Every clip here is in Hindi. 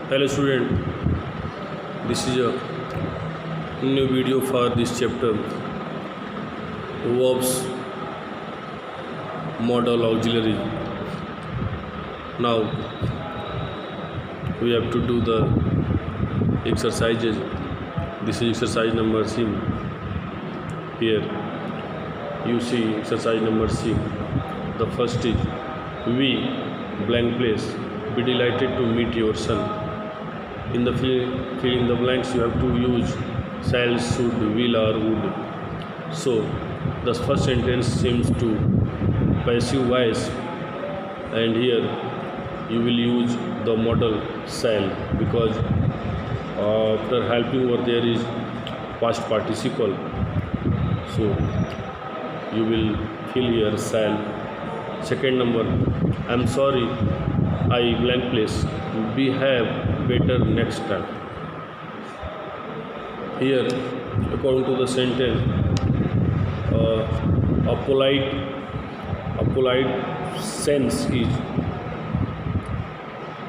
Hello student, this is a new video for this chapter verbs modal auxiliary. Now we have to do the exercises. This is exercise number C. Here you see exercise number C. The first is we blank place be delighted to meet your son. In the fill in the blanks you have to use shall, should, will or would. So the first sentence seems to passive voice, and here you will use the modal shall because after helping over there is past participle. So you will fill here shall. Second number, I'm sorry, I blank place behave better next time. Here according to the sentence a polite sense is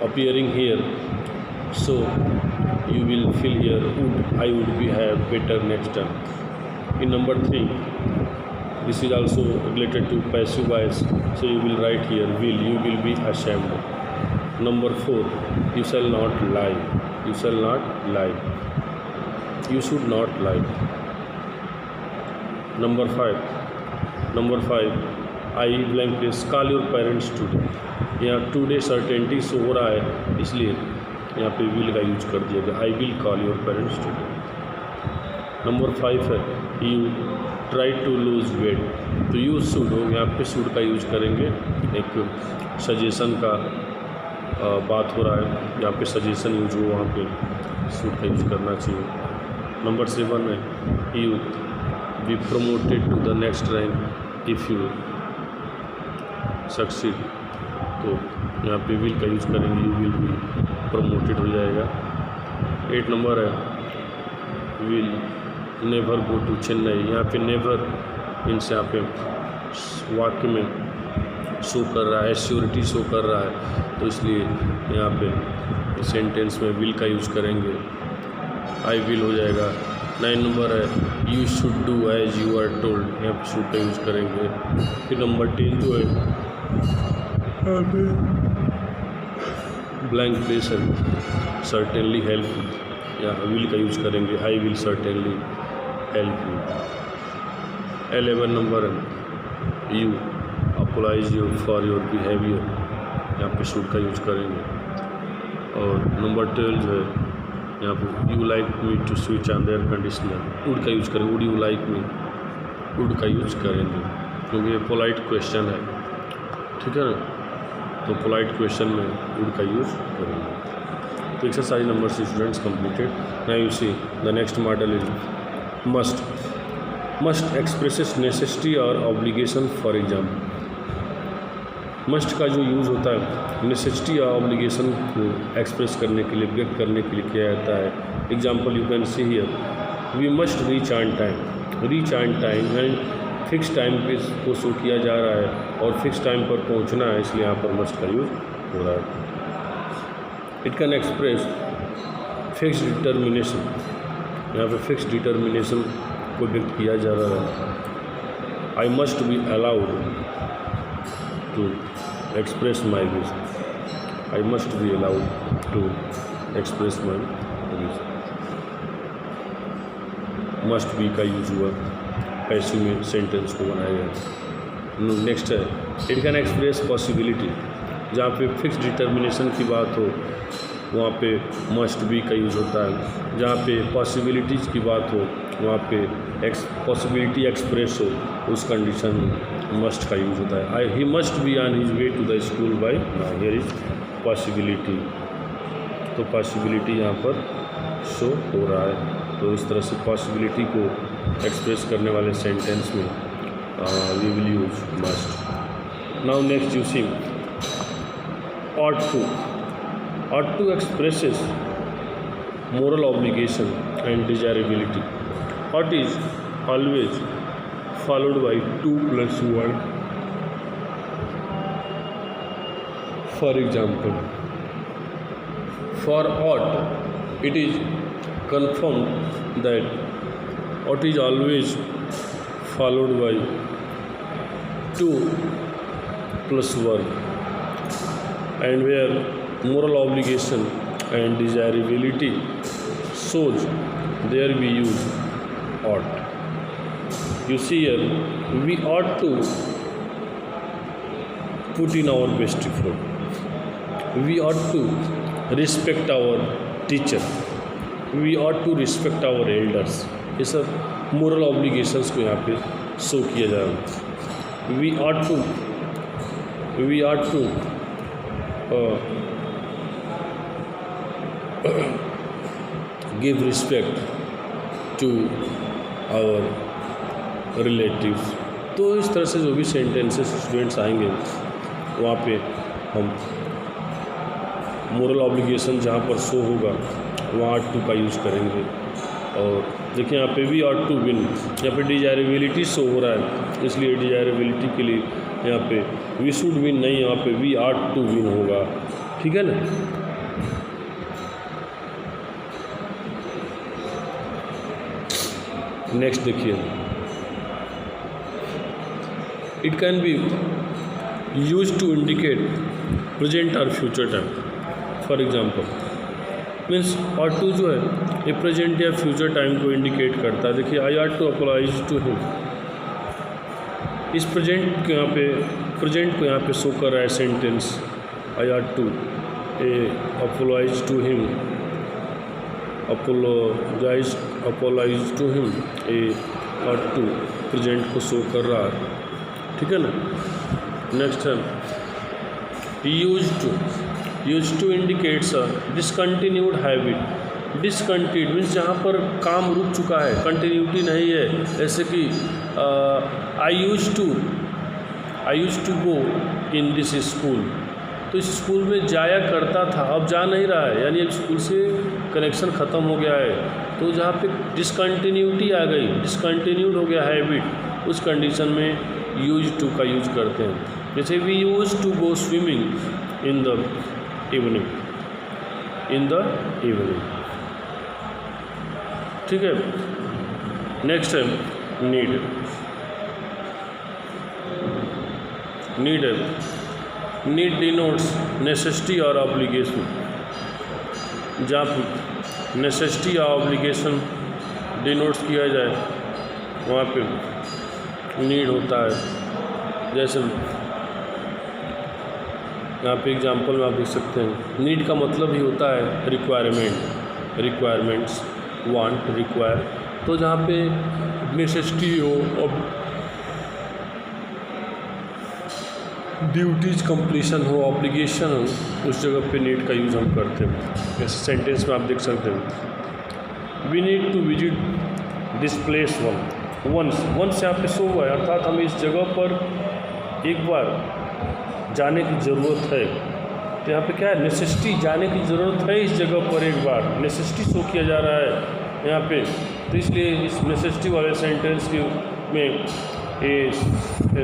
appearing here, so you will fill here would, I would behave better next time. In number 3, this is also related to passive voice, so you will write here will, you will be ashamed. Number 4, you shall not lie, you shall not lie, you should not lie. Number 5, I blank place call your parents today. यहाँ टुडे सर्टेनिटी से हो रहा है, इसलिए यहाँ पे विल का यूज कर दिया गया, I will call your parents today. Number 5 है you try to lose weight, तो यूज शुड हो, यहाँ पे शुड का यूज करेंगे. एक सजेशन का बात हो रहा है, यहाँ पे सजेशन यूज हो, वहाँ पे शुड का यूज करना चाहिए. नंबर 7 है you be promoted to the next rank if you succeed, तो यहाँ पे विल का यूज करेंगे, यू विल बी प्रमोटेड हो जाएगा. 8 नंबर है will never go to Chennai, यहाँ पे नेवर इनसे यहाँ पे वाक्य में शो कर रहा है, श्योरिटी शो कर रहा है, तो इसलिए यहाँ पे सेंटेंस में विल का यूज़ करेंगे, आई विल हो जाएगा. 9 नंबर है you should do as you are told, यहाँ पे शुड का यूज़ करेंगे. फिर नंबर 10 जो है ब्लैंक प्लेस है सर्टेनली हेल्प, यहाँ विल का यूज़ करेंगे, I will certainly help you. 11 number है you apologise you for your behaviour, यहाँ पे शुड का यूज़ करेंगे. और नंबर 12 जो है यहाँ पे you like me to switch on the air conditioner, would का यूज़ करेंगे, would you like me, would का यूज़ करेंगे क्योंकि ये पोलाइट क्वेश्चन है, ठीक है ना, तो पोलाइट क्वेश्चन में वुड का यूज़ करेंगे. तो exercise number 6 students completed. Now you see the next model is must expresses necessity और ऑब्लिगेशन. फॉर एग्जाम्पल मस्ट का जो यूज़ होता है नेसेसिटी और ऑब्लिगेशन को एक्सप्रेस करने के लिए, व्यक्त करने के लिए किया जाता है. Example you can see here we must reach on time and fix time पे को शो किया जा रहा है और फिक्स टाइम पर पहुंचना है, इसलिए यहाँ पर मस्ट का यूज़ हो रहा है. It can express fix determination, यहाँ पे फिक्स डिटर्मिनेशन को व्यक्त किया जा रहा है. I must be allowed to express my wish, I must be allowed to express my wish. Must be का यूज हुआ, पैसिव में सेंटेंस को बनाया गया. नेक्स्ट है इट कैन एक्सप्रेस पॉसिबिलिटी, जहाँ पे फिक्स डिटर्मिनेशन की बात हो वहाँ पे मस्ट बी का यूज़ होता है, जहाँ पे पॉसिबिलिटीज़ की बात हो वहाँ पे पॉसिबिलिटी एक्सप्रेस हो उस कंडीशन में मस्ट का यूज़ होता है. I he must be on his way to the school by now, here is possibility, तो पॉसिबिलिटी यहाँ पर शो हो रहा है. तो इस तरह से पॉसिबिलिटी को एक्सप्रेस करने वाले सेंटेंस में we will use must. Now next you see ought to expresses moral obligation and desirability. Ought is always followed by 2 plus 1. For example, For ought, it is confirmed that ought is always followed by to plus verb, and where moral obligation and desirability shows, there we use ought. You see here, we ought to put in our best effort. We ought to respect our teacher. We ought to respect our elders. ये सब moral obligations को यहाँ पे शो किया जा रहा है. We ought to give respect to our relatives. तो इस तरह से जो भी सेंटेंसेस स्टूडेंट्स आएंगे वहाँ पे हम मोरल ऑब्लिगेशन जहाँ पर शो होगा वहाँ ought to का यूज़ करेंगे. और देखिए यहाँ पे भी ought to विन, यहाँ पे डिजायरेबिलिटी शो हो रहा है, इसलिए डिजायरेबिलिटी के लिए यहाँ पे वी शुड विन नहीं, यहाँ पे वी ought to विन होगा. ठीक है ना. नेक्स्ट देखिए, it can be use to indicate present और future time. For example means ought to जो है ये प्रेजेंट या फ्यूचर टाइम को इंडिकेट करता है. देखिए I ought to apologize to him. इस प्रेजेंट को यहाँ पे शो कर रहा है sentence I ought to apologize to him. apologize to him a ought to present को शो कर रहा है. ठीक है ना. नेक्स्ट है use to indicates a discontinued habit. Discontinued means जहाँ पर काम रुक चुका है, कंटिन्यूटी नहीं है. जैसे कि I use to go in this school. तो इस स्कूल में जाया करता था, अब जा नहीं रहा है, यानी अब स्कूल से कनेक्शन ख़त्म हो गया है. तो जहाँ पे डिसकंटिन्यूटी आ गई, डिसकंटिन्यूड हो गया हैबिट, उस कंडीशन में यूज टू का यूज करते हैं. जैसे we use to go swimming in the evening. ठीक है. नेक्स्ट है नीड. नीड डिनोट्स नेसेसिटी और ऑब्लिगेशन. जहाँ नेसेसिटी या ऑब्लिगेशन डिनोट्स किया जाए वहाँ पे नीड होता है. जैसे यहाँ पे एग्जांपल में आप देख सकते हैं, नीड का मतलब ही होता है रिक्वायरमेंट्स, वांट, रिक्वायर. तो जहाँ पे नेसेसिटी हो और ड्यूटीज कंप्लीशन हो, ऑब्लिगेशन हो, उस जगह पे नीड का यूज़ हम करते हैं. ऐसे सेंटेंस में आप देख सकते हैं, we need to visit this place once यहाँ पे शो हुआ है, अर्थात हमें इस जगह पर एक बार जाने की ज़रूरत है. तो यहाँ पे क्या है, नेसेसिटी, जाने की ज़रूरत है इस जगह पर एक बार, नेसेसिटी शो किया जा रहा है यहाँ पे. तो इसलिए इस नेसेसिटी वाले सेंटेंस के में ए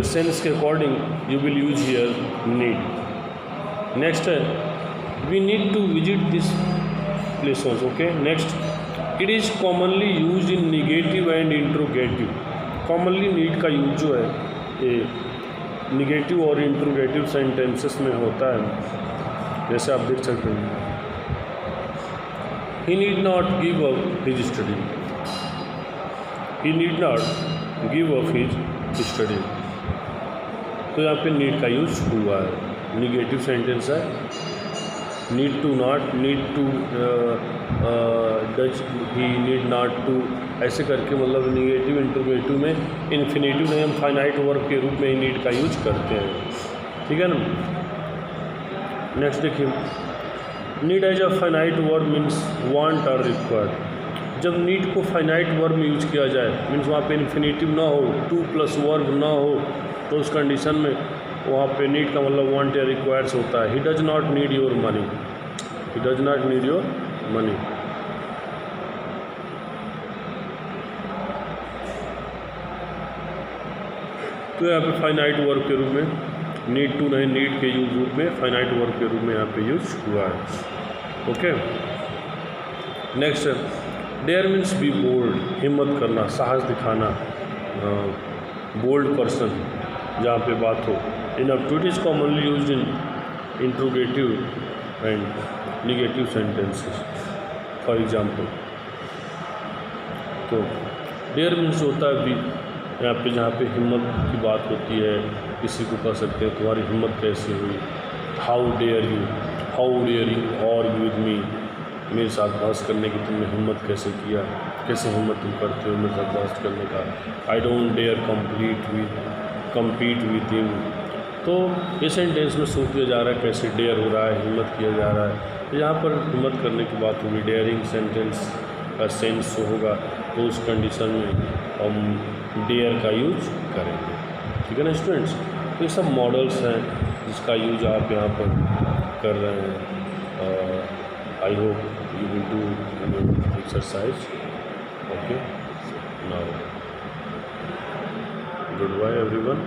सेंस के according you will use here need. Next है we need to visit this places. Okay. Next, it is commonly use in negative and interrogative. Commonly need का यूज जो है ये निगेटिव और इंट्रोगेटिव सेंटेंसेस में होता है. जैसे आप देख सकते हैं, he need not give up his study. He need not give up his study. तो यहाँ पे नीड का यूज हुआ है, निगेटिव सेंटेंस है. Need to not, need to Dutch, he need not to, ऐसे करके मतलब निगेटिव इंट्रोगेटिव में इन्फिनेटिव नहीं, हम फाइनाइट वर्ब के रूप में ही नीड का यूज करते हैं. ठीक है ना. नेक्स्ट देखिए, need as a finite verb means want और रिक्वायर. जब नीड को फाइनाइट वर्ब में यूज किया जाए मीन्स वहाँ पे इन्फिनेटिव ना हो, टू प्लस वर्ब ना हो, तो उस कंडीशन में वहाँ पे नीड का मतलब वांट या रिक्वायर्स होता है. He does not need your money. He does not need your money. तो यहाँ पे फाइनाइट वर्ब के रूप में नीड टू नहीं, नीड के यूज रूप में फाइनाइट वर्ब के रूप में यहाँ पे यूज हुआ है. Okay. Next, dare means be bold, हिम्मत करना, साहस दिखाना, बोल्ड पर्सन जहाँ पे बात हो। Inept it is commonly used in interrogative and negative sentences. For example, तो डेयर मीन्स होता है भी यहाँ पे, जहाँ पे हिम्मत की बात होती है, किसी को कह सकते हैं तुम्हारी हिम्मत कैसे हुई, हाउ डेयर यू और विद मी, मेरे साथ बहस करने की तुमने हिम्मत कैसे किया, कैसे हिम्मत तुम करते हो मेरे साथ बहस करने का। I don't dare compete with him. तो ये सेंटेंस में सोच दिया जा रहा है कैसे डेयर हो रहा है, हिम्मत किया जा रहा है। तो यहाँ पर हिम्मत करने की बात होगी, डेयरिंग सेंटेंस का सेंस जो होगा तो उस कंडीशन में हम डेयर का यूज करेंगे। ठीक है ना स्टूडेंट्स। ये सब मॉडल्स हैं जिसका यूज आप यहाँ पर कर रहे हैं। I hope you will do your exercise. Okay, now goodbye everyone.